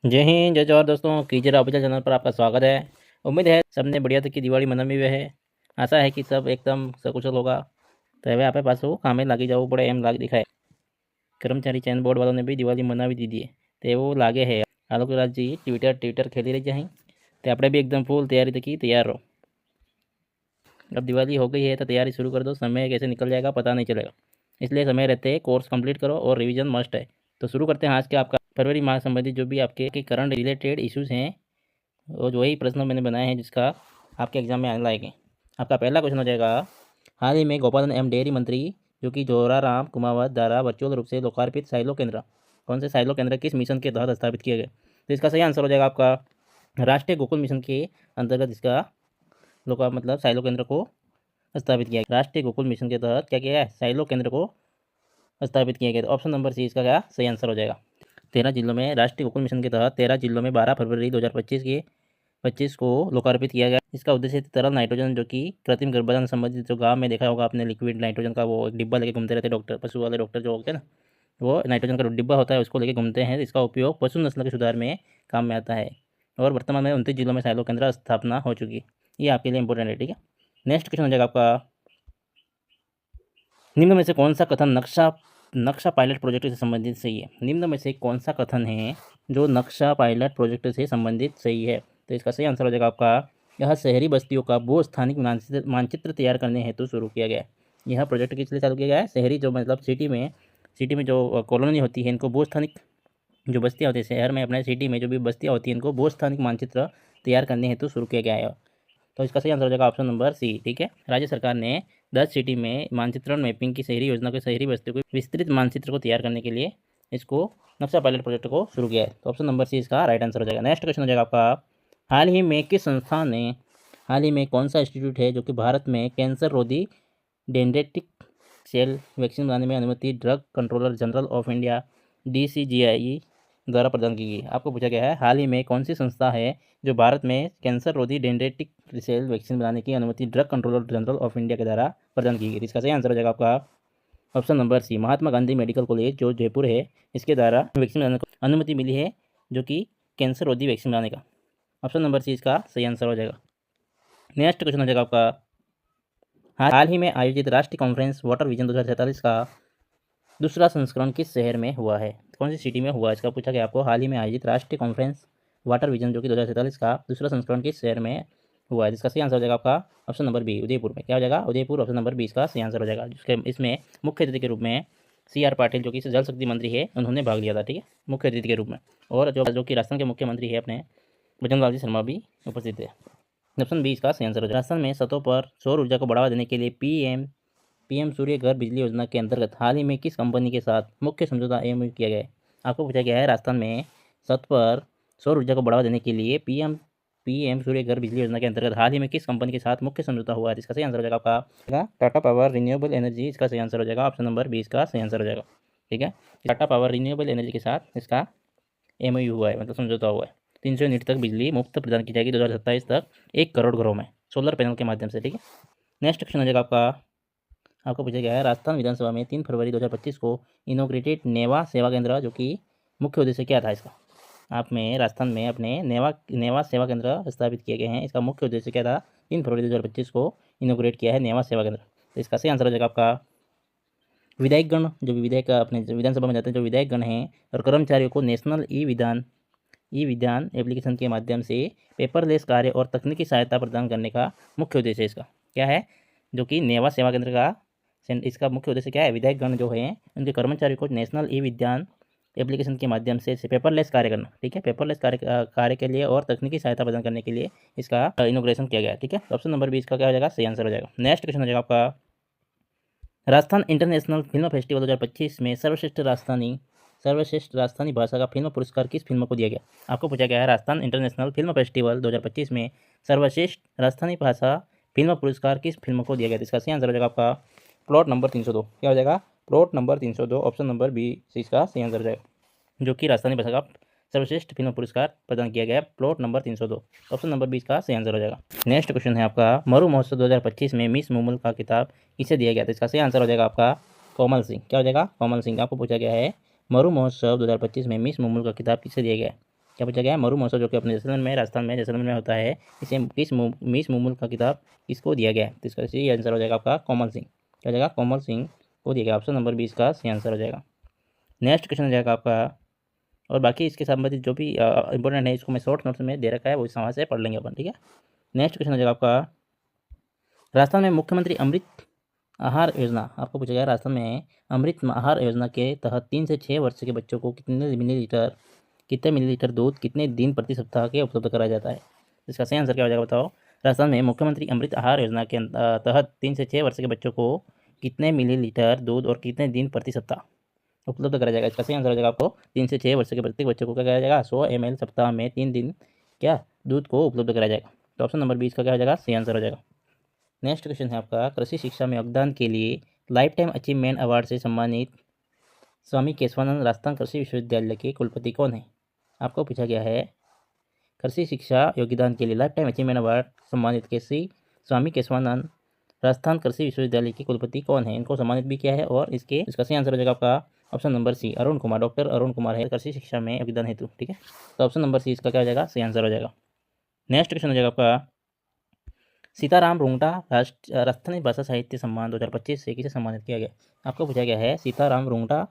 जय हिंद जय जवाहर दोस्तों, कीजिए ऑफिशियल चैनल पर आपका स्वागत है। उम्मीद है सबने बढ़िया तक की दिवाળી મનાવી हुए है। आशा है कि सब एकदम सकुशल होगा। तो હવે આપણે પાછું કામે લાગી જવું પડે એમ દેખાય। કર્મચારી ચેન બોર્ડ વાળાને બી દિવાળી મનાવી દીધી તેવું લાગે है। આલોક રાજી ટ્વિટર ખેલી રહી જાય तो આપણે भी एकदम फुल तैयारी तक की तैयार रहो। अब दिवाली हो गई है तो तैयारी शुरू कर दो, समय कैसे निकल जाएगा पता नहीं चलेगा। इसलिए समय रहते कोर्स कंप्लीट करो और रिवीजन मस्ट है। तो शुरू करते हैं आज के आपका फरवरी माह संबंधित जो भी आपके करंट रिलेटेड इश्यूज़ हैं, वो जो वही प्रश्न मैंने बनाए हैं जिसका आपके एग्जाम में आने लायक है। आपका पहला क्वेश्चन हो जाएगा, हाल ही में गोपालन एवं डेयरी मंत्री जो कि जोराराम कुमावत द्वारा वर्चुअल रूप से लोकार्पित साइलो केंद्र, कौन से साइलो केंद्र किस मिशन के तहत स्थापित किए गए? तो इसका सही आंसर हो जाएगा आपका राष्ट्रीय गोकुल मिशन के अंतर्गत इसका साइलो केंद्र को स्थापित किया गया। राष्ट्रीय गोकुल मिशन के तहत क्या किया गया? साइलो केंद्र को स्थापित किया गया। तो ऑप्शन नंबर सी इसका क्या सही आंसर हो जाएगा। 13 जिलों में राष्ट्रीय गोकुल मिशन के तहत 13 जिलों में 12 फरवरी 2025 को लोकार्पित किया गया। इसका उद्देश्य तरल नाइट्रोजन जो कि कृत्रिम गर्भाधान संबंधित, जो गांव में देखा होगा आपने लिक्विड नाइट्रोजन का वो एक डिब्बा लेके घूमते रहते डॉक्टर, पशु वाले डॉक्टर जो होते हैं ना, वो नाइट्रोजन का डिब्बा होता है उसको लेके घूमते हैं। इसका उपयोग पशु नस्ल के सुधार में काम में आता है और वर्तमान में 29 जिलों में साइलो केंद्र स्थापना हो चुकी। ये आपके लिए इंपॉर्टेंट है, ठीक है। नेक्स्ट क्वेश्चन हो जाएगा आपका, निम्न में से कौन सा कथन नक्शा पायलट प्रोजेक्ट से संबंधित सही है? निम्न में से कौन सा कथन है जो नक्शा पायलट प्रोजेक्ट से संबंधित सही है? तो इसका सही आंसर हो जाएगा आपका, यह शहरी बस्तियों का भू स्थानिक मानचित्र तैयार करने हेतु शुरू किया गया है। यह प्रोजेक्ट किस लिए चालू किया गया है? शहरी जो सिटी में जो कॉलोनी होती है, इनको भू स्थानिक जो बस्तियाँ होती है शहर में, अपने सिटी में जो भी बस्तियाँ होती हैं, इनको भू स्थानिक मानचित्र तैयार करने हेतु शुरू किया गया है। तो इसका सही आंसर हो जाएगा ऑप्शन नंबर सी, ठीक है। राज्य सरकार ने 10 सिटी में मानचित्रण मैपिंग की शहरी योजना को, शहरी बस्तियों को विस्तृत मानचित्र को तैयार करने के लिए इसको नक्शा पायलट प्रोजेक्ट को शुरू किया है। तो ऑप्शन नंबर सी इसका राइट आंसर हो जाएगा। नेक्स्ट क्वेश्चन हो जाएगा आपका, हाल ही में कौन सा इंस्टीट्यूट है जो कि भारत में कैंसर रोधी डेंड्रेटिक सेल वैक्सीन बनाने में अनुमति drug controller general of India DCGI द्वारा प्रदान की गई? आपको पूछा गया है हाल ही में कौन सी संस्था है जो भारत में कैंसर रोधी डेंड्रेटिक सेल वैक्सीन बनाने की अनुमति drug controller general of India के द्वारा प्रदान की गई? इसका सही आंसर हो जाएगा आपका ऑप्शन नंबर सी, महात्मा गांधी मेडिकल कॉलेज जो जयपुर है, इसके द्वारा वैक्सीन बनाने को अनुमति मिली है जो कि कैंसर रोधी वैक्सीन बनाने का। ऑप्शन नंबर सी इसका सही आंसर हो जाएगा। नेक्स्ट क्वेश्चन हो जाएगा आपका, हाल ही में आयोजित राष्ट्रीय कॉन्फ्रेंस वाटर विजन 2047 का दूसरा संस्करण किस शहर में हुआ है? कौन सी सिटी में हुआ? इसका पूछा गया आपको, हाल ही में आयोजित राष्ट्रीय कॉन्फ्रेंस वाटर विजन जो कि 2047 का दूसरा संस्करण किस शहर में हुआ है? जिसका सही आंसर हो जाएगा आपका ऑप्शन नंबर बी, उदयपुर में। क्या हो जाएगा? उदयपुर। ऑप्शन नंबर बी इसका सही आंसर हो जाएगा। जिसके इसमें मुख्य अतिथि के रूप में CR पाटिल जो कि जल शक्ति मंत्री है, उन्होंने भाग लिया था, ठीक है, मुख्य अतिथि के रूप में। और जो कि राजस्थान के मुख्यमंत्री है अपने भजनलाल जी शर्मा भी उपस्थित थे। ऑप्शन बी इसका सही आंसर हो जाएगा। राजस्थान में सतहों पर सौर ऊर्जा को बढ़ावा देने के लिए पीएम सूर्य घर बिजली योजना के अंतर्गत हाल ही में किस कंपनी के साथ मुख्य समझौता MOU किया गया है? आपको पूछा गया है राजस्थान में छत पर सौर ऊर्जा को बढ़ावा देने के लिए पीएम सूर्य घर बिजली योजना के अंतर्गत हाल ही में किस कंपनी के साथ मुख्य समझौता हुआ है? इसका सही आंसर हो जाएगा आपका टाटा पावर रिन्यूएबल एनर्जी। इसका सही आंसर हो जाएगा ऑप्शन नंबर 20 का सही आंसर हो जाएगा, ठीक है। टाटा पावर रिन्यूएबल एनर्जी के साथ इसका MOU हुआ है, मतलब समझौता हुआ है। 300 यूनिट तक बिजली मुफ्त प्रदान की जाएगी 2027 तक 1 करोड़ घरों में सोलर पैनल के माध्यम से, ठीक है। नेक्स्ट क्वेश्चन हो जाएगा आपको पूछा गया है, राजस्थान विधानसभा में 3 फरवरी 2025 को इनोग्रेटेड नेवा सेवा केंद्र जो कि मुख्य उद्देश्य क्या था इसका? आप में राजस्थान में अपने नेवा सेवा केंद्र स्थापित किए गए हैं, इसका मुख्य उद्देश्य क्या था? 3 फरवरी 2025 को इनोग्रेट किया है नेवा सेवा केंद्र। तो इसका सही आंसर हो जाएगा आपका विधायकगण, जो भी विधायक अपने विधानसभा में जाते हैं, जो विधायकगण हैं और कर्मचारियों को नेशनल ई विधान एप्लीकेशन के माध्यम से पेपरलेस कार्य और तकनीकी सहायता प्रदान करने का मुख्य उद्देश्य इसका क्या है? जो कि नेवा सेवा केंद्र का इसका मुख्य उद्देश्य क्या है? विधायकगण जो हैं उनके कर्मचारियों को नेशनल ई विधान एप्लीकेशन के माध्यम से पेपरलेस कार्य करना, ठीक है, पेपरलेस कार्य के लिए और तकनीकी सहायता प्रदान करने के लिए इसका इनोग्रेशन किया गया, ठीक है। ऑप्शन नंबर 20 का क्या हो जाएगा? सही आंसर हो जाएगा। नेक्स्ट क्वेश्चन हो जाएगा आपका, राजस्थान इंटरनेशनल फिल्म फेस्टिवल 2025 में सर्वश्रेष्ठ राजस्थानी भाषा का फिल्म पुरस्कार किस फिल्म को दिया गया? आपको पूछा गया है राजस्थान इंटरनेशनल फिल्म फेस्टिवल 2025 में सर्वश्रेष्ठ राजस्थानी भाषा फिल्म पुरस्कार किस फिल्म को दिया गया? इसका सही आंसर हो जाएगा आपका प्लॉट नंबर 302। क्या हो जाएगा? Plot number 302। Option number B इसका सही आंसर हो जाएगा, जो कि राजस्थानी भाषा का सर्वश्रेष्ठ फिल्म पुरस्कार प्रदान किया गया प्लॉट नंबर 302। ऑप्शन नंबर 20 का सही आंसर हो जाएगा। नेक्स्ट क्वेश्चन है आपका, मरु महोत्सव 2025 में मिस मुमुल का खिताब किसे दिया गया था? इसका सही आंसर हो जाएगा आपका कोमल सिंह। क्या हो जाएगा? कोमल सिंह। आपको पूछा गया है मरु महोत्सव 2025 में मिस मुमुल का खिताब किसे दिया गया है? क्या पूछा गया है? मरु महोत्सव जो कि अपने जैसलमेर में, राजस्थान में जैसलमेर में होता है, इसे किस मीस मुमुल का खिताब किसको दिया गया है? तो इसका सही आंसर हो जाएगा आपका कोमल सिंह। क्या हो जाएगा? कोमल सिंह को दिया गया। ऑप्शन नंबर 20 का सही आंसर हो जाएगा। नेक्स्ट क्वेश्चन हो जाएगा आपका, और बाकी इसके संबंधित जो भी इंपॉर्टेंट है इसको मैं शॉर्ट नोट्स में दे रखा है, वो इस वहाँ से पढ़ लेंगे अपन, ठीक है। नेक्स्ट क्वेश्चन हो जाएगा आपका, राजस्थान में मुख्यमंत्री अमृत आहार योजना आपको पूछा गया। राजस्थान में अमृत आहार योजना के तहत 3 से 6 वर्ष के बच्चों को कितने मिलीलीटर दूध कितने दिन प्रति सप्ताह के उपलब्ध कराया जाता है? इसका सही आंसर क्या हो जाएगा बताओ? राजस्थान में मुख्यमंत्री अमृत आहार योजना के तहत 3 से 6 वर्ष के बच्चों को कितने मिलीलीटर दूध और कितने दिन प्रति सप्ताह उपलब्ध कराया जाएगा? इसका सही आंसर हो जाएगा आपको 3 से 6 वर्ष के प्रत्येक बच्चों को क्या कराया जाएगा? 100 ml सप्ताह में 3 दिन क्या दूध को उपलब्ध कराया जाएगा। तो ऑप्शन नंबर 20 का क्या हो जाएगा? सही आंसर हो जाएगा। नेक्स्ट क्वेश्चन है आपका, कृषि शिक्षा में योगदान के लिए लाइफ टाइम अचीवमेंट अवार्ड से सम्मानित स्वामी केशवानंद राजस्थान कृषि विश्वविद्यालय के कुलपति कौन है? आपको पूछा गया है, कृषि शिक्षा योगदान के लिए लाइफ टाइम अचीवमेंट अवार्ड सम्मानित स्वामी केशवानंद राजस्थान कृषि विश्वविद्यालय के कुलपति कौन है? इनको सम्मानित भी किया है, और इसका सही आंसर हो जाएगा आपका option number C, Arun Kumar. Doctor Arun Kumar है कृषि शिक्षा में योगदान हेतु, ठीक है। तो ऑप्शन नंबर सी इसका क्या हो जाएगा? सही आंसर हो जाएगा। नेक्स्ट क्वेश्चन हो जाएगा आपका, सीताराम रुंगटा राजस्थानी भाषा साहित्य सम्मान 2025 से किसे सम्मानित किया गया? आपको पूछा गया है, सीताराम रुंगटा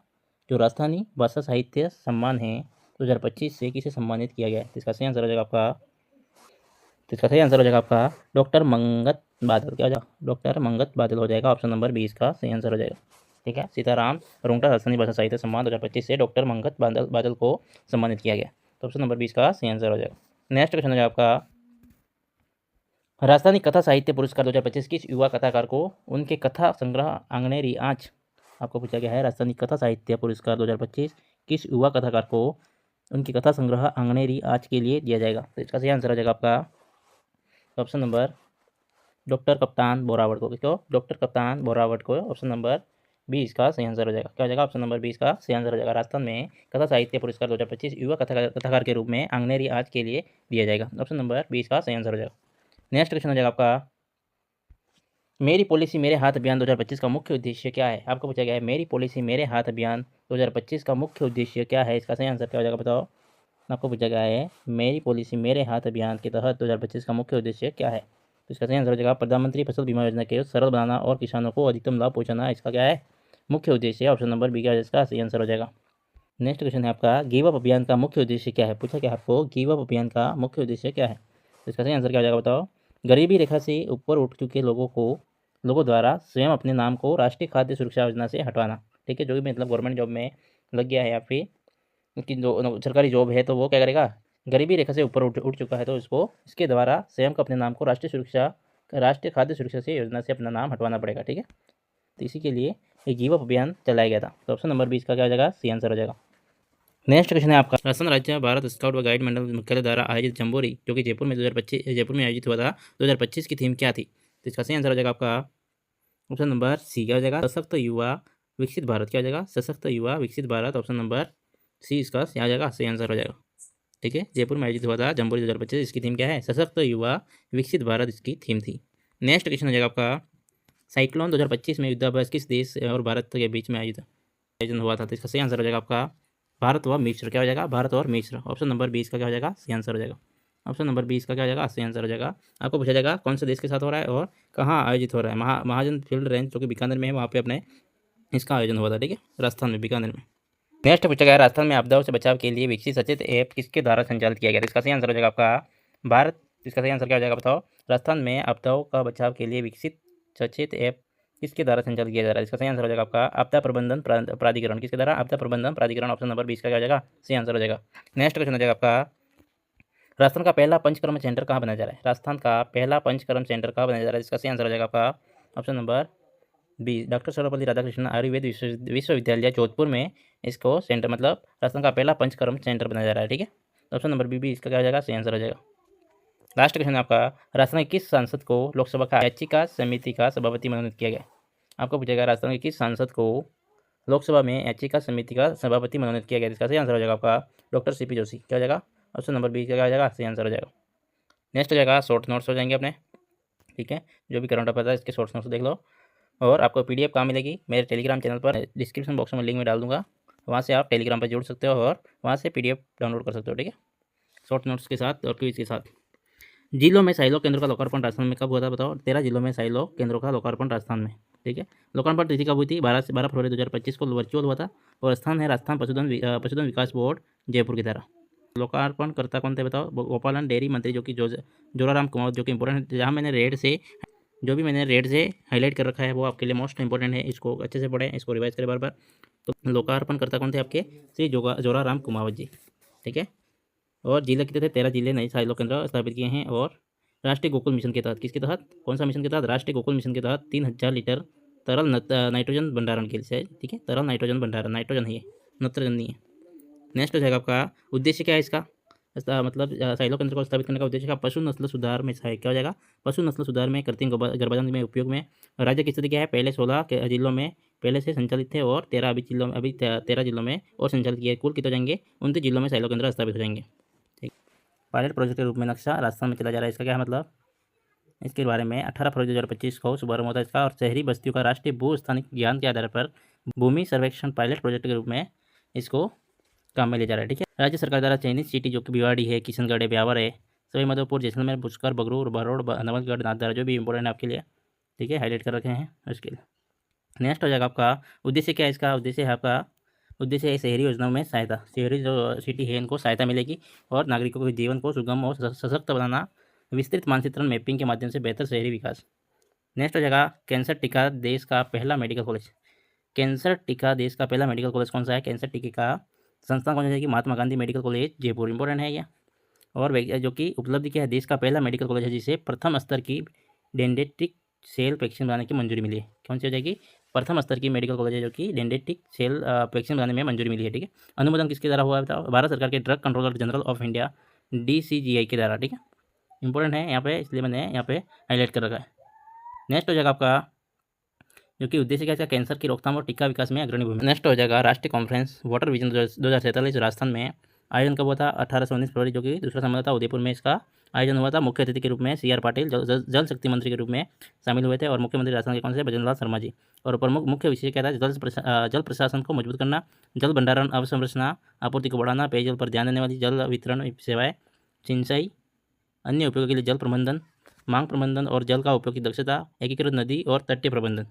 जो राजस्थानी भाषा साहित्य सम्मान है 2025 से किसे सम्मानित किया गया है? तो इसका सही आंसर हो जाएगा आपका डॉक्टर मंगत बादल। क्या हो जाएगा? डॉक्टर मंगत बादल हो जाएगा। ऑप्शन नंबर 20 का सही आंसर हो जाएगा, ठीक है। सीताराम रुंगटा राजस्थानी भाषा साहित्य सम्मान 2025 से डॉक्टर मंगत बादल को सम्मानित किया गया। तो ऑप्शन नंबर 20 का सही आंसर हो जाएगा। नेक्स्ट क्वेश्चन हो जाएगा आपका, राजस्थानी कथा साहित्य पुरस्कार 2025 किस युवा कथाकार को उनके कथा संग्रह आंगनेरी आँच, आपको पूछा गया है, राजस्थानी कथा साहित्य पुरस्कार 2025 किस युवा कथाकार को उनकी कथा संग्रह आंगनेरी आँच के लिए दिया जाएगा? तो इसका सही आंसर हो जाएगा आपका ऑप्शन नंबर डॉक्टर कप्तान बोरावट को। किसको? डॉक्टर कप्तान बोरावट को। ऑप्शन नंबर 20 का सही आंसर हो जाएगा। क्या हो जाएगा? ऑप्शन नंबर 20 का सही आंसर हो जाएगा। राजस्थान में कथा साहित्य पुरस्कार 2025 युवा कथाकार के रूप में आंगनेरी आँच के लिए दिया जाएगा। ऑप्शन नंबर 20 का सही आंसर हो जाएगा। नेक्स्ट क्वेश्चन हो जाएगा आपका, मेरी पॉलिसी मेरे हाथ अभियान 2025 का मुख्य उद्देश्य क्या है? आपको पूछा गया है, मेरी पॉलिसी मेरे हाथ अभियान 2025 का मुख्य उद्देश्य क्या है? इसका सही आंसर क्या हो जाएगा बताओ? आपको पूछा गया है, मेरी पॉलिसी मेरे हाथ अभियान के तहत 2025 का मुख्य उद्देश्य क्या है? तो इसका सही आंसर हो जाएगा प्रधानमंत्री फसल बीमा योजना के सरल बनाना और किसानों को अधिकतम लाभ पहुँचाना। इसका क्या है? मुख्य उद्देश्य। ऑप्शन नंबर बी का इसका सही आंसर हो जाएगा। नेक्स्ट क्वेश्चन है आपका, गिव अप अभियान का मुख्य उद्देश्य क्या है? पूछा गया आपको, गिव अप अभियान का मुख्य उद्देश्य क्या है? तो इसका सही आंसर क्या हो जाएगा बताओ? गरीबी रेखा से ऊपर उठ चुके लोगों द्वारा स्वयं अपने नाम को राष्ट्रीय खाद्य सुरक्षा योजना से हटवाना, ठीक है। जो भी मतलब गवर्नमेंट जॉब में लग गया है या फिर उसकी जो सरकारी जॉब है, तो वो क्या करेगा, गरीबी रेखा से ऊपर उठ चुका है, तो इसके द्वारा स्वयं को अपने नाम को राष्ट्रीय खाद्य सुरक्षा से योजना से अपना नाम हटवाना पड़ेगा, ठीक है। तो इसी के लिए ये गिव अप अभियान चलाया गया था। तो ऑप्शन नंबर 20 का क्या हो जाएगा? सही आंसर हो जाएगा। नेक्स्ट क्वेश्चन है आपका, राजस्थान राज्य भारत स्काउट व गाइड मंडल मुख्यालय द्वारा आयोजित जम्बोरी जो कि जयपुर में आयोजित हुआ था 2025 की थीम क्या थी? तो इसका सही आंसर हो जाएगा आपका ऑप्शन नंबर सी क्या हो जाएगा? सशक्त युवा विकसित भारत। क्या हो जाएगा? सशक्त युवा विकसित भारत। ऑप्शन नंबर सी इसका आ जाएगा, सही आंसर हो जाएगा, ठीक है। जयपुर में आयोजित हुआ था जम्बोरी 2025, इसकी थीम क्या है? सशक्त युवा विकसित भारत इसकी थीम थी। नेक्स्ट क्वेश्चन हो जाएगा आपका, साइक्लोन 2025 में युद्धाभ्यास किस देश और भारत के बीच में आयोजन हुआ था? तो इसका सही आंसर हो जाएगा आपका भारत व मिस्र। क्या हो जाएगा? भारत और मिस्र। ऑप्शन नंबर 20 का क्या हो जाएगा? सही आंसर हो जाएगा। ऑप्शन नंबर 20 का क्या हो जाएगा? सही आंसर हो जाएगा। आपको पूछा जाएगा कौन से देश के साथ हो रहा है और कहाँ आयोजित हो रहा है? महाजन फील्ड रेंज जो कि बीकानेर में है, वहाँ पे अपने इसका आयोजन हुआ था, ठीक है, राजस्थान में, बीकानेर में। नेक्स्ट पूछा गया, राजस्थान में आपदाओं से बचाव के लिए विकसित सचेत ऐप किसके द्वारा संचालित किया गया? इसका सही आंसर हो जाएगा आपका भारत। इसका सही आंसर क्या हो जाएगा बताओ? राजस्थान में आपदाओं का बचाव के लिए विकसित सचेत ऐप किसके द्वारा संचालित किया जा रहा है? इसका सही आंसर हो जाएगा आपका आपदा प्रबंधन प्राधिकरण। किसके द्वारा? आपदा प्रबंधन प्राधिकरण। ऑप्शन नंबर 20 का क्या हो जाएगा? सही आंसर हो जाएगा। नेक्स्ट क्वेश्चन हो जाएगा आपका, राजस्थान का पहला पंचकर्म सेंटर कहाँ बनाया जा रहा है? राजस्थान का पहला पंचकर्म सेंटर कहाँ बनाया जा रहा है? इसका सही आंसर हो जाएगा आपका option number 20 doctor Sarvepalli Radhakrishnan Ayurveda विश्वविद्यालय जोधपुर में इसको सेंटर, मतलब राजस्थान का पहला पंचकर्म सेंटर बनाया जा रहा है, ठीक है। ऑप्शन नंबर बी इसका क्या हो जाएगा? सही आंसर हो जाएगा। लास्ट क्वेश्चन है आपका, राजस्थान के किस सांसद को लोकसभा का याचिका समिति का सभापति मनोनीत किया गया? आपको पूछेगा राजस्थान के किस सांसद को लोकसभा में याचिका समिति का सभापति मनोनीत किया गया? इसका सही आंसर हो जाएगा आपका डॉक्टर सीपी जोशी। क्या हो जाएगा? ऑप्शन नंबर बी क्या हो जाएगा? सही आंसर हो जाएगा। नेक्स्ट हो जाएगा शॉर्ट नोट्स हो जाएंगे अपने, ठीक है। जो भी करंट अफेयर है इसके शॉर्ट नोट्स देख लो, और आपको पीडीएफ कहाँ मिलेगी? मेरे टेलीग्राम चैनल पर, डिस्क्रिप्शन बॉक्स में लिंक में डाल दूंगा, वहाँ से आप टेलीग्राम पर जुड़ सकते हो और वहाँ से पीडीएफ डाउनलोड कर सकते हो, ठीक है। शॉर्ट नोट्स के साथ और क्विज के साथ। जिलों में साइलो केंद्रों का लोकार्पण राजस्थान में कब हुआ था बताओ? 13 जिलों में साइलो केंद्रों का लोकार्पण राजस्थान में। ठीक है, लोकार्पण तिथि कब हुई थी? 12 फरवरी 2025 को वर्चुअल हुआ था और स्थान है राजस्थान पशुधन विकास बोर्ड जयपुर की तरह। लोकार्पण करता कौन थे बताओ? गोपालन डेयरी मंत्री जो कि जोराराम कुमावत, जो कि इंपॉर्टेंट, जहाँ मैंने रेड से हाईलाइट कर रखा है वो आपके लिए मोस्ट इंपॉर्टेंट है। इसको अच्छे से पढ़ें, इसको रिवाइज करें बार बार। तो लोकार्पण करता कौन थे आपके? श्री जोराराम कुमावत जी। ठीक है, और जिले कितने थे? 13 जिले नए साइलो केंद्र स्थापित किए हैं। और राष्ट्रीय गोकुल मिशन के तहत, किसके तहत, कौन सा मिशन के तहत? राष्ट्रीय गोकुल मिशन के तहत 3000 लीटर तरल नाइट्रोजन भंडारण के लिए। ठीक है, तरल नाइट्रोजन भंडारण, नाइट्रोजन है ये, नत्रजन नहीं है। नेक्स्ट हो जाएगा आपका उद्देश्य क्या है इसका? मतलब साइलो केंद्र को स्थापित करने का उद्देश्य का पशु नस्ल सुधार में सहायक क्या हो जाएगा? पशु नस्ल सुधार में, कृत्रिम गर्भाधान में उपयोग में। राज्य की स्थिति क्या है? पहले 16 जिलों में पहले से संचालित थे और 13 जिलों में और संचालित किए। कुल कितने हो जाएंगे? 29 जिलों में साइलो केंद्र स्थापित हो जाएंगे। ठीक, पायलट प्रोजेक्ट के रूप में नक्शा राजस्थान में चला जा रहा है। इसका क्या है मतलब? इसके बारे में 18 फरवरी 2025 को शुभारंभ होता है इसका। और शहरी बस्तियों का राष्ट्रीय भू स्थानिक ज्ञान के आधार पर भूमि सर्वेक्षण पायलट प्रोजेक्ट के रूप में इसको काम में ले जा रहा है। ठीक है, राज्य सरकार द्वारा चयनित सिटी जो कि भिवाड़ी है, किशनगढ़ है, ब्यावर है, सवाई माधोपुर, जैसलमेर, पुष्कर, बगरूर, बरोड़, नवलगढ़, नाथद्वारा, जो भी इंपॉर्टेंट है आपके लिए। ठीक है, हाईलाइट कर रखे हैं उसके लिए। नेक्स्ट हो जाएगा आपका उद्देश्य क्या है इसका? उद्देश्य है आपका, उद्देश्य है शहरी योजनाओं में सहायता। शहरी जो सिटी है इनको सहायता मिलेगी और नागरिकों के जीवन को सुगम और सशक्त बनाना। विस्तृत मानचित्रण मैपिंग के माध्यम से बेहतर शहरी विकास। नेक्स्ट हो जाएगा कैंसर टीका देश का पहला मेडिकल कॉलेज। कैंसर टीका देश का पहला मेडिकल कॉलेज कौन सा है? कैंसर टीके का संस्थान कौन सा है? Mahatma Gandhi medical college Jaipur, important है ये। और जो कि उपलब्धि क्या है? देश का पहला मेडिकल कॉलेज है जिसे प्रथम स्तर की डेंड्रेटिक सेल वैक्सीन बनाने की मंजूरी मिली है। कौन सी हो जाएगी? प्रथम स्तर की मेडिकल कॉलेज है जो कि डेंड्रेटिक सेल वैक्सीन बनाने में मंजूरी मिली है। ठीक है, अनुमोदन किसके द्वारा हुआ है बताओ? भारत सरकार के drug controller general of India DCGI के द्वारा। ठीक है, इंपॉर्टेंट है यहाँ पे, इसलिए मैंने यहाँ पे हाईलाइट कर रखा है। नेक्स्ट हो जाएगा आपका जो कि उद्देश्य क्या है? कैंसर की रोकथाम और टीका विकास में अग्रणी भूमिका। नेक्स्ट हो जाएगा राष्ट्रीय कॉन्फ्रेंस वाटर विजन 2047 राजस्थान में आयोजन कब हुआ था? 1819 फरवरी, जो कि दूसरा सम्मेलन था उदयपुर में इसका आयोजन हुआ था। मुख्य अतिथि के रूप में CR पाटिल जल शक्ति मंत्री के रूप में शामिल हुए थे और मुख्यमंत्री राजस्थान के कौन से? भजनलाल शर्मा जी। और प्रमुख मुख्य विषय क्या था? जल प्रशासन को मजबूत करना, जल भंडारण अवसंरचना आपूर्ति को बढ़ाना, पेयजल पर ध्यान देने वाली जल वितरण सेवाएं, सिंचाई, अन्य उपयोगों के लिए जल प्रबंधन, मांग प्रबंधन और जल का उपयोग की दक्षता, एकीकृत नदी और तटीय प्रबंधन।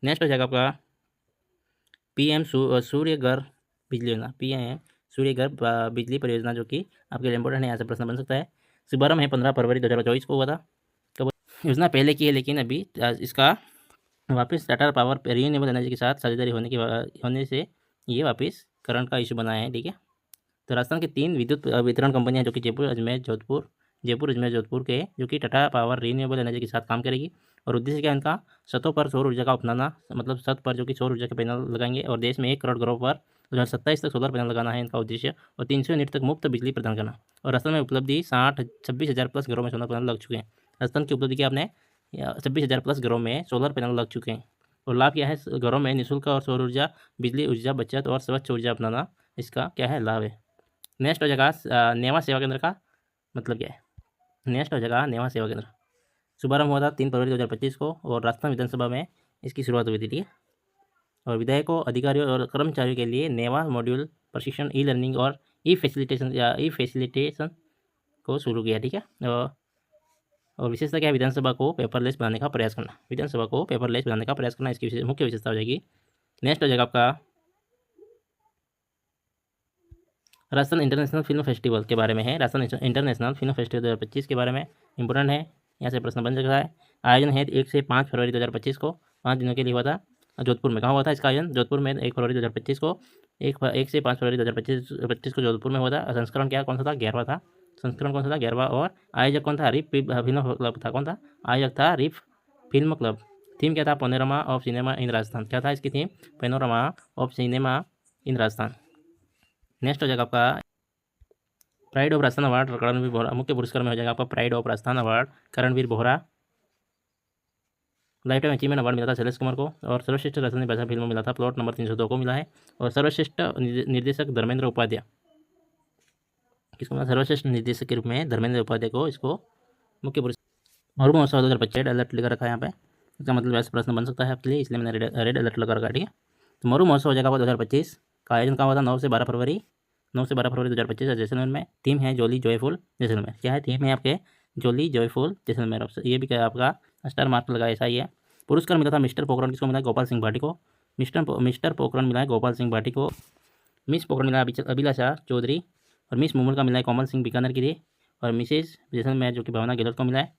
नेक्स्ट हो जाएगा आपका PM सूर्यघर बिजली योजना। PM सूर्यघर बिजली परियोजना, जो कि आपके लिए इंपॉर्टेंट है, यहाँ से प्रश्न बन सकता है। शुभारंभ है 15 फरवरी 2024 को हुआ था। तो योजना पहले की है लेकिन अभी इसका वापस टाटा पावर रीन्यूएबल एनर्जी के साथ साझेदारी होने से ये वापस करंट का इशू बना है। ठीक है, तो राजस्थान की 3 विद्युत वितरण कंपनियां जो कि जयपुर अजमेर जोधपुर के, जो कि टाटा पावर रीन्यूएबल एनर्जी के साथ काम करेगी। और उद्देश्य क्या है इनका? छतों पर सौर ऊर्जा का अपनाना, मतलब छत पर जो कि सौर ऊर्जा के पैनल लगाएंगे और देश में 1 करोड़ घरों पर 2027 तक सोलर पैनल लगाना है इनका उद्देश्य। और 300 यूनिट तक मुफ्त बिजली प्रदान करना। और राजस्थान में उपलब्धि 26,000 प्लस घरों में सोलर पैनल लग चुके हैं। राजस्थान की उपलब्धि क्या आपने? 26,000 प्लस घरों में सोलर पैनल लग चुके हैं। और लाभ क्या है? घरों में निःशुल्क और सौर ऊर्जा, बिजली ऊर्जा बचत और स्वच्छ ऊर्जा अपनाना, इसका क्या है? लाभ है। नेक्स्ट हो जाएगा नेवा सेवा केंद्र का मतलब क्या है? नेक्स्ट हो जाएगा नेवा सेवा केंद्र। शुभारंभ हुआ था 3 फरवरी 2025 को और राजस्थान विधानसभा में इसकी शुरुआत हुई थी। ठीक है, और विधायकों, अधिकारियों और कर्मचारियों के लिए नेवा मॉड्यूल प्रशिक्षण, ई-लर्निंग और ई फैसिलिटेशन को शुरू किया। ठीक है, और विशेषता क्या है? विधानसभा को पेपरलेस बनाने का प्रयास करना। विधानसभा को पेपरलेस बनाने का प्रयास करना इसकी मुख्य विशेषता हो जाएगी। नेक्स्ट हो जाएगा आपका राजस्थान इंटरनेशनल फिल्म फेस्टिवल के बारे में है। राजस्थान इंटरनेशनल फिल्म फेस्टिवल 2025 के बारे में इंपॉर्टेंट है, यहाँ से प्रश्न बन सकता है। आयोजन है 1 से 5 फरवरी 2025 को, 5 दिनों के लिए हुआ था जोधपुर में। कहाँ हुआ था इसका आयोजन? जोधपुर में 1 फरवरी 2025 को, 1 से 5 फरवरी 2025 को जोधपुर में हुआ था। संस्करण क्या कौन सा था? 11वां था। संस्करण कौन सा था? 11वां। और आयोजक कौन था? रिफ फिल्म क्लब था। कौन था आयोजक? था रिफ फिल्म क्लब। थीम क्या था? Panorama of cinema in Rajasthan. क्या था इसकी theme? Panorama of cinema in Rajasthan. Next हो जाएगा आपका pride of Rajasthan award Karanvir Bohra. मुख्य पुरस्कार में हो जाएगा आपका pride of Rajasthan award Karanvir Bohra. Lifetime achievement award मिला था शैलेश कुमार को। और सर्वश्रेष्ठ राजस्थानी भाषा फिल्म मिला था प्लॉट नंबर 302 को मिला है। और सर्वश्रेष्ठ निर्देशक धर्मेंद्र उपाध्याय, किसको मिला? सर्वश्रेष्ठ निर्देशक के रूप में धर्मेंद्र उपाध्याय को इसको मुख्य पुरस्कार। मरु महोत्सव 2025 अलर्ट लेकर रखा है यहाँ पे, इसका मतलब ऐसा प्रश्न बन सकता है आपके लिए, इसलिए मैंने रेड अलर्ट लगा रखा है। ठीक है, तो मरु महोत्सव हो जाएगा 2025 का आयोजन कहाँ हुआ था? 9 से 12 फरवरी 9 से 12 फरवरी 2025 जैसलमेर में। थीम है जोली जॉयफुल जैसलमेर। क्या है थीम है आपके? जोली जॉयफुल जैसलमेर। ये भी क्या आपका स्टार मार्क लगा, ऐसा ही है। पुरस्कार मिला था मिस्टर पोखरण, किसको मिला? गोपाल सिंह भाटी को। मिस्टर पोखरण मिला है गोपाल सिंह भाटी को। मिस पोखरण मिला अभिलाषा चौधरी। और मिस मुमुल का मिला है कोमल सिंह बीकानेर के लिए। और मिसेज जैसलमेर जो कि भावना गहलोत को मिला है।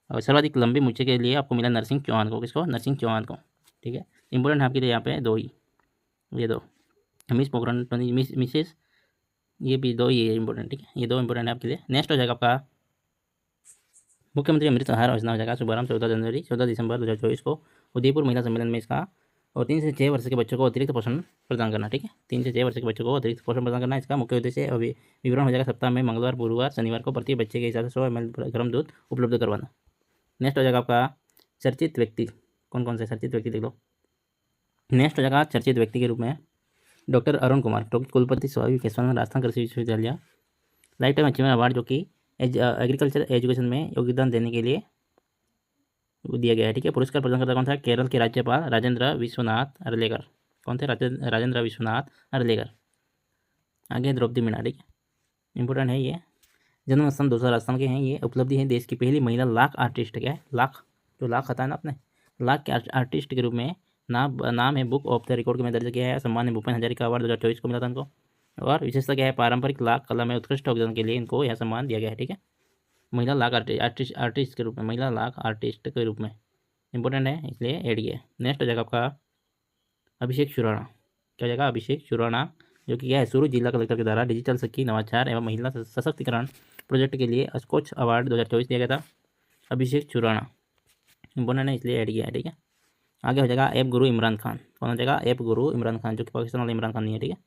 और सर्वाधिक लंबी मूछे के लिए आपको मिला नरसिंह चौहान को। किसको? नरसिंह चौहान को। ठीक है, इंपॉर्टेंट है आपके लिए यहाँ पे दो ही, ये दो, मिस पोखरण मिसेज, ये भी दो ही है इंपॉर्टेंट। ठीक है, ये दो इंपॉर्टेंट है आपके लिए। नेक्स्ट हो जाएगा आपका मुख्यमंत्री अमृत आहार योजना हो जाएगा शुभारंभ 14 दिसंबर 2024 को उदयपुर महिला सम्मेलन में इसका। और 3 से 6 वर्ष के बच्चों को अतिरिक्त पोषण प्रदान करना। ठीक है, 3 से 6 वर्ष के बच्चों को अतिरिक्त पोषण प्रदान करना इसका मुख्य उद्देश्य है। विवरण हो जाएगा सप्ताह में मंगलवार, गुरुवार, शनिवार को प्रति बच्चे के हिसाब से 100 ml गर्म दूध उपलब्ध करवाना। नेक्स्ट हो जाएगा आपका चर्चित व्यक्ति। कौन कौन से चर्चित व्यक्ति देख लो। नेक्स्ट हो जाएगा चर्चित व्यक्ति के रूप में डॉक्टर अरुण कुमार, कुलपति स्वामी विवेकानंद राजस्थान कृषि विश्वविद्यालय। लाइफ टाइम अचीवमेंट अवार्ड जो कि एग्रीकल्चर एजुकेशन में योगदान देने के लिए दिया गया है। ठीक है, पुरस्कार प्रदान करता कौन था? केरल के राज्यपाल राजेंद्र विश्वनाथ अर्लेकर। कौन थे? राजेंद्र विश्वनाथ अर्लेकर। आगे द्रौपदी मीना। ठीक है, इंपॉर्टेंट है ये। जन्म स्थान दूसरा राजस्थान के हैं। ये उपलब्धि है देश की पहली महिला लाख आर्टिस्ट। क्या है? लाख, जो लाख आता है ना अपने, लाख के आर्टिस्ट के रूप में नाम है बुक ऑफ द रिकॉर्ड में दर्ज किया है। सम्मान है भूपेन हजारिका अवार्ड 2024 को मिला था इनको। और विशेषता क्या है? पारंपरिक लाख कला में उत्कृष्ट योगदान के लिए इनको यह सम्मान दिया गया है। ठीक है, महिला लाख आर्टिस्ट के रूप में, महिला लाख आर्टिस्ट के रूप में इंपॉर्टेंट है, इसलिए एड किया है। नेक्स्ट हो जाएगा आपका अभिषेक शुराणा। क्या हो जाएगा? अभिषेक शुराणा, जो कि क्या है? सूरत जिला कलेक्टर के द्वारा डिजिटल शक्ति नवाचार एवं महिला सशक्तिकरण प्रोजेक्ट के लिए स्कोच अवार्ड 2024 दिया गया था। अभिषेक शुराणा इंपॉर्टेंट है, इसलिए एड किया है। ठीक है, आगे हो जाएगा ऐप गुरु इमरान खान। कौन हो जाएगा? ऐप गुरु इमरान खान, जो कि पाकिस्तान वाले इमरान खान नहीं है। ठीक है,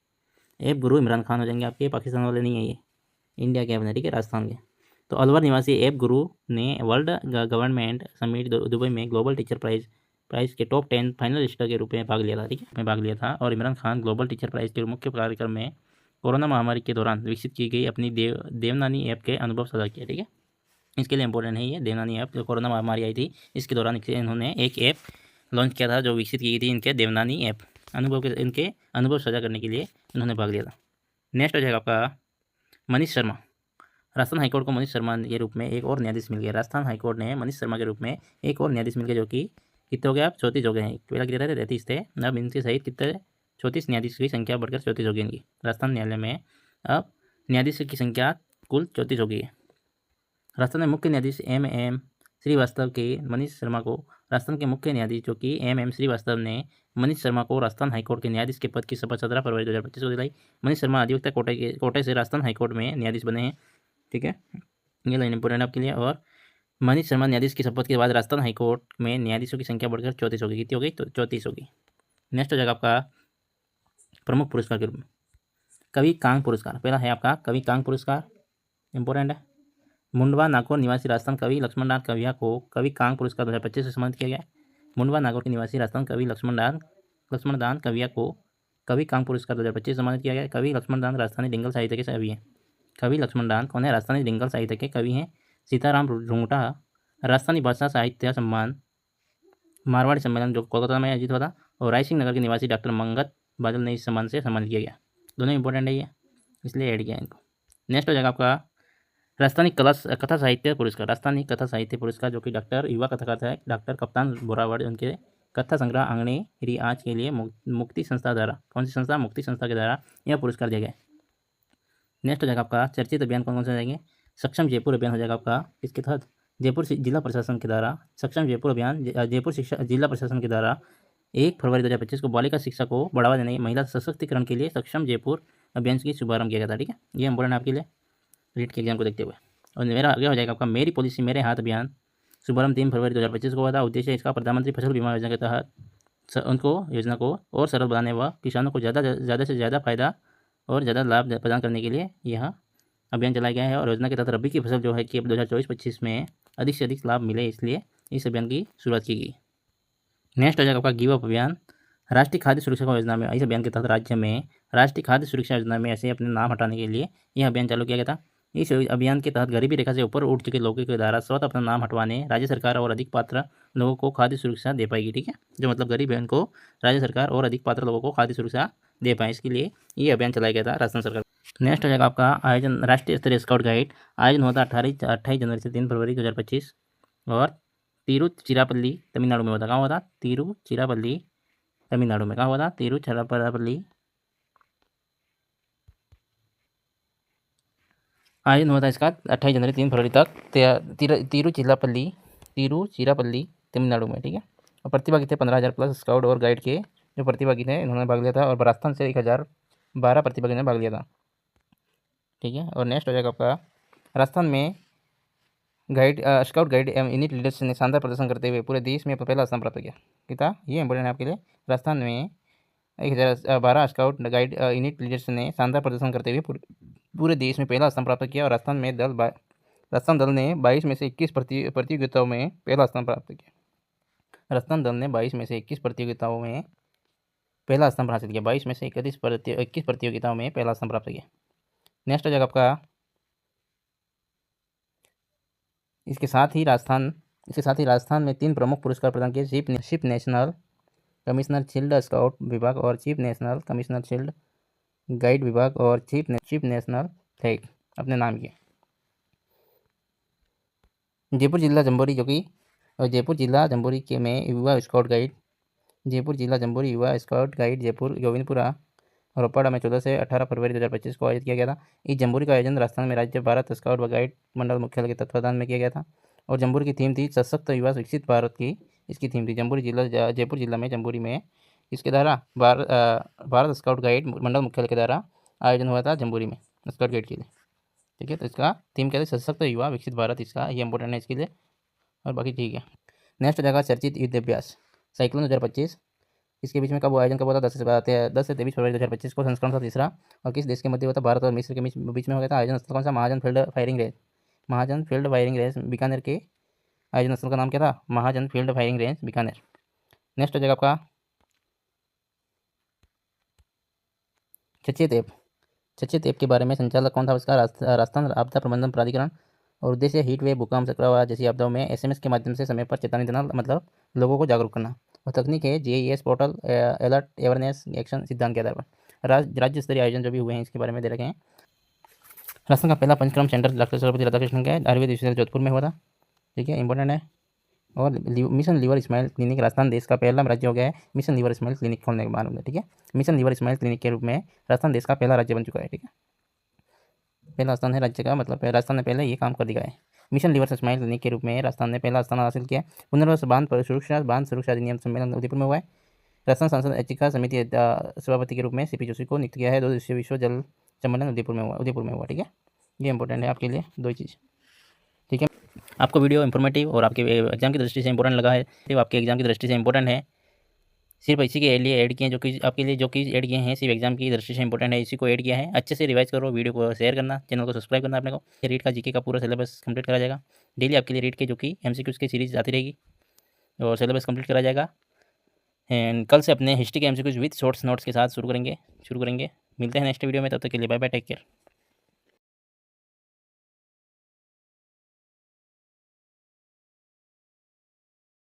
ऐप गुरु इमरान खान हो जाएंगे आपके, पाकिस्तान वाले नहीं है, ये इंडिया के अपने। ठीक है, राजस्थान के। तो अलवर निवासी ऐप गुरु ने वर्ल्ड गवर्नमेंट समिट दुबई में ग्लोबल टीचर प्राइज के टॉप 10 फाइनलिस्ट के रूप में भाग लिया था। ठीक है, भाग लिया था। और Imran Khan global teacher prize के मुख्य कार्यक्रम में कोरोना महामारी के दौरान विकसित की गई अपनी देवनानी ऐप के अनुभव साझा किया। ठीक है, इसके लिए इंपॉर्टेंट है ये देवनानी ऐप। जो कोरोना महामारी आई थी इसके दौरान इन्होंने एक ऐप लॉन्च किया था जो विकसित की गई थी इनके देवनानी ऐप। इनके अनुभव साझा करने के लिए इन्होंने भाग लिया था। नेक्स्ट हो जाएगा आपका मनीष शर्मा। राजस्थान हाईकोर्ट को मनीष शर्मा के रूप में एक और न्यायाधीश मिल गया। राजस्थान हाईकोर्ट ने मनीष शर्मा के रूप में एक और न्यायाधीश मिल गया, जो कि कितने हो गए? आप 34 हो गए हैं। पहला कितने थे? 33 थे। अब इनके सहित कितने? 34 न्यायाधीश की संख्या बढ़कर 34 हो गई इनकी। राजस्थान न्यायालय में अब न्यायाधीश की संख्या कुल 34 हो गई है। राजस्थान में मुख्य न्यायाधीश MM श्रीवास्तव के मनीष शर्मा को, राजस्थान के मुख्य न्यायाधीश जो कि MM श्रीवास्तव ने मनीष शर्मा को राजस्थान हाईकोर्ट के न्यायाधीश के पद की शपथ 17 फरवरी 2025 को दिलाई। मनीष शर्मा अधिवक्ता कोटे से राजस्थान हाईकोर्ट में न्यायाधीश बने हैं। ठीक है, ये लाइन इंपॉर्टेंट आपके लिए। और मनीष शर्मा न्यायाधीश की शपथ के बाद राजस्थान हाईकोर्ट में न्यायाधीशों की संख्या बढ़कर 34 हो गई। कितनी हो गई? तो 34 होगी। नेक्स्ट हो जाएगा आपका प्रमुख पुरस्कार के रूप में कवि कांग पुरस्कार। पहला है आपका कवि कांग पुरस्कार, इंपॉर्टेंट है। मुंडवा नागौर निवासी राजस्थान कवि लक्ष्मणदान कविया को कवि कांग पुरस्कार 2025 से सम्मानित किया गया। मुंडवा नागौर के निवासी राजस्थान कवि लक्ष्मणदान कविया को कवि कांग पुरस्कार 2025 सम्मानित किया गया। कवि लक्ष्मणदान राजस्थानी डिंगल साहित्य के कवि हैं। कवि लक्ष्मणदान कौन है? राजस्थानी डिंगल साहित्य के कवि हैं। सीताराम रुंगटा राजस्थानी भाषा साहित्य सम्मान मारवाड़ी सम्मेलन जो कोलकाता में आयोजित हुआ था। और रायसिंह नगर के निवासी डॉक्टर मंगत बादल ने इस सम्मान से सम्मानित किया गया। दोनों इंपॉर्टेंट है ये, इसलिए ऐड किया इनको। नेक्स्ट हो जाएगा आपका राजस्थानी कथा साहित्य पुरस्कार। राजस्थानी कथा साहित्य पुरस्कार जो कि डॉक्टर युवा कथाकार है डॉक्टर कप्तान बोरावड़, उनके कथा संग्रह आंगणे री आज के लिए मुक्ति संस्था द्वारा, कौन सी संस्था? मुक्ति संस्था के द्वारा यह पुरस्कार दिया गया। नेक्स्ट हो जाएगा आपका चर्चित अभियान कौन कौन से हो जाएंगे? सक्षम जयपुर अभियान हो जाएगा आपका। इसके तहत जयपुर जिला प्रशासन के द्वारा सक्षम जयपुर अभियान जयपुर शिक्षा जिला प्रशासन के द्वारा 1 फरवरी 2025 को बालिका शिक्षा को बढ़ावा देने महिला सशक्तिकरण के लिए सक्षम जयपुर अभियान की शुभारंभ किया गया था। ठीक है, ये इंपॉर्टेंट है आपके लिए रीट के एग्जाम को देखते हुए। और मेरा आगे हो जाएगा आपका मेरी पॉलिसी मेरे हाथ अभियान। शुभारंभ 3 फरवरी 2025 को हुआ था। उद्देश्य इसका प्रधानमंत्री फसल बीमा योजना के तहत उनको योजना को और सरल बनाने व किसानों को ज़्यादा से ज़्यादा फायदा और ज़्यादा लाभ प्रदान करने के लिए यह अभियान चलाया गया है। और योजना के तहत रबी की फसल जो है कि 2024-25 में अधिक से अधिक लाभ मिले, इसलिए इस अभियान की शुरुआत की गई। नेक्स्ट हो जाएगा आपका गिव अप अभियान। राष्ट्रीय खाद्य सुरक्षा योजना में इस अभियान के तहत राज्य में राष्ट्रीय खाद्य सुरक्षा योजना में ऐसे अपने नाम हटाने के लिए यह अभियान चालू किया गया था। इस अभियान के तहत गरीबी रेखा से ऊपर उठ चुके लोगों के द्वारा स्वतः अपना नाम हटवाने राज्य सरकार और अधिक पात्र लोगों को खाद्य सुरक्षा दे पाएगी। ठीक है, जो मतलब गरीब है उनको राज्य सरकार और अधिक पात्र लोगों को खाद्य सुरक्षा दे पाए, इसके लिए ये अभियान चलाया गया था राजस्थान सरकार। नेक्स्ट हो जाएगा आपका आयोजन राष्ट्रीय स्तरीय स्काउट गाइड। आयोजन होता है 28 जनवरी से 3 फरवरी 2025 और तिरुचिरापल्ली तमिलनाडु में होता। कहाँ होता? तिरुचिरापल्ली तमिलनाडु में। कहाँ होता? तिरुचिरापल्ली। आयोजन होता है इसका 28 जनवरी 3 फरवरी तक तिरुचिरापल्ली तमिलनाडु में, ठीक है। और प्रतिभागी थे 15,000 प्लस स्काउट और गाइड के जो प्रतिभागी थे, इन्होंने भाग लिया था। और राजस्थान से 1012 प्रतिभागी ने भाग लिया था, ठीक है। और नेक्स्ट हो जाएगा आपका राजस्थान में गाइड स्काउट गाइड एवं यूनिट लीडर्स ने शानदार प्रदर्शन करते हुए पूरे देश में अपना पहला स्थान प्राप्त किया। कितना ये इंपॉर्टेंट है आपके लिए। राजस्थान में 1012 स्काउट गाइड यूनिट लीडर्स ने शानदार प्रदर्शन करते हुए पूरे देश में पहला स्थान प्राप्त किया। और राजस्थान दल ने 22 में से 21 प्रतियोगिताओं में पहला स्थान प्राप्त किया। राजस्थान दल ने 22 में से 21 प्रतियोगिताओं में पहला स्थान हासिल किया। 22 में से 21 प्रतियोगिताओं में पहला स्थान प्राप्त किया। नेक्स्ट हो जाएगा आपका इसके साथ ही राजस्थान में 3 प्रमुख पुरस्कार प्रदान किए। Chief national commissioner shield scout विभाग और chief national commissioner shield guide विभाग और चीफ नेशनल फ्लैग अपने नाम के। जयपुर जिला जम्बोरी जयपुर जिला जम्बोरी के में युवा स्काउट गाइड जयपुर गोविंदपुरा रोपड़ा में 14 से 18 फरवरी 2025 को आयोजित किया गया था। इस जम्बूरी का आयोजन राजस्थान में राज्य भारत स्काउट व गाइड मंडल मुख्यालय के तत्वाधान में किया गया था। और जम्बूरी की थीम थी सशक्त युवा विकसित भारत की। इसकी थीम थी जयपुर जिला में जम्बूरी में इसके द्वारा भारत स्काउट गाइड मंडल मुख्यालय के द्वारा आयोजन हुआ था जम्बूरी में स्काउट गाइड के लिए, ठीक है। तो इसका थीम क्या है? सशक्त युवा विकसित भारत। इसका ये इंपॉर्टेंट है इसके लिए, और बाकी ठीक है। नेक्स्ट हो जाएगा चर्चित युद्ध अभ्यास साइक्लोन 2025। इसके बीच में कब आयोजन कब होता? 10 से 23 फरवरी 2025 को संस्करण था तीसरा। और किस देश के मध्य होता? भारत और मिस्र के बीच में हो गया था। आयोजन स्थल कौन सा? Mahajan field firing range Bikaner के आयोजन स्थल का नाम क्या था? Mahajan field firing range Bikaner. Next हो जाएगा आपका सचेत ऐप के बारे में संचालक कौन था? उसका राजस्थान आपदा प्रबंधन प्राधिकरण। और उद्देश्य हीट वेव, भूकंप, चक्रवात जैसी आपदाओं में SMS के माध्यम से समय पर चेतावनी देना, मतलब लोगों को जागरूक करना। और तकनीक है GIS portal alert awareness action सिद्धांत के आधार पर। राज्य स्तरीय आयोजन जो भी हुए हैं इसके बारे में दे रखे हैं। राजस्थान का पहला पंचक्रम सेंटर डॉक्टर सर्वपति राधाकृष्णन का आयुर्वेद विश्वविद्यालय जोधपुर में हुआ था, ठीक है, इंपॉर्टेंट है। और mission liver smile clinic Rajasthan देश का पहला राज्य हो गया है मिशन लीवर स्माइल क्लिनिक खोलने के बाद, ठीक है। मिशन लीवर स्माइल क्लिनिक के रूप में राजस्थान देश का पहला राज्य बन चुका है, ठीक है। पहला स्थान है राज्य का, मतलब राजस्थान ने पहले ये काम कर दिया है। मिशन लीवर स्माइल क्लिनिक के रूप में राजस्थान ने पहला स्थान हासिल किया। पुनर्वास बांध सुरक्षा अधिनियम सम्मेलन उदयपुर में हुआ है। राजस्थान सांसद याचिका समिति सभापति के रूप में CP जोशी को नियुक्त किया है। 2 दिवसीय विश्व जल सम्मेलन उदयपुर में हुआ, ठीक है। ये इंपॉर्टेंट है आपके लिए 2 चीज़, ठीक है। आपको वीडियो इंफॉर्मेटिव और आपके एग्जाम की दृष्टि से इंपॉर्टेंट लगा है, तो आपके एग्जाम की दृष्टि से इंपॉर्टेंट है, सिर्फ इसी के लिए ऐड किए, जो कि आपके लिए जो कि ऐड किए हैं सिर्फ एग्जाम की दृष्टि से इंपॉर्टेंट है, इसी को ऐड किया है। अच्छे से रिवाइज करो, वीडियो को शेयर करना, चैनल को सब्सक्राइब करना अपने को। रीड का GK का पूरा सिलेबस कंप्लीट करा जाएगा। डेली आपके लिए रीड के जो कि MCQs की सीरीज आती रहेगी और सिलेबस कंप्लीट करा जाएगा। एंड कल से अपने हिस्ट्री के MCQs विथ शॉर्ट्स नोट्स के साथ शुरू करेंगे। मिलते हैं नेक्स्ट वीडियो में, तब तक के लिए बाय बाय, टेक केयर।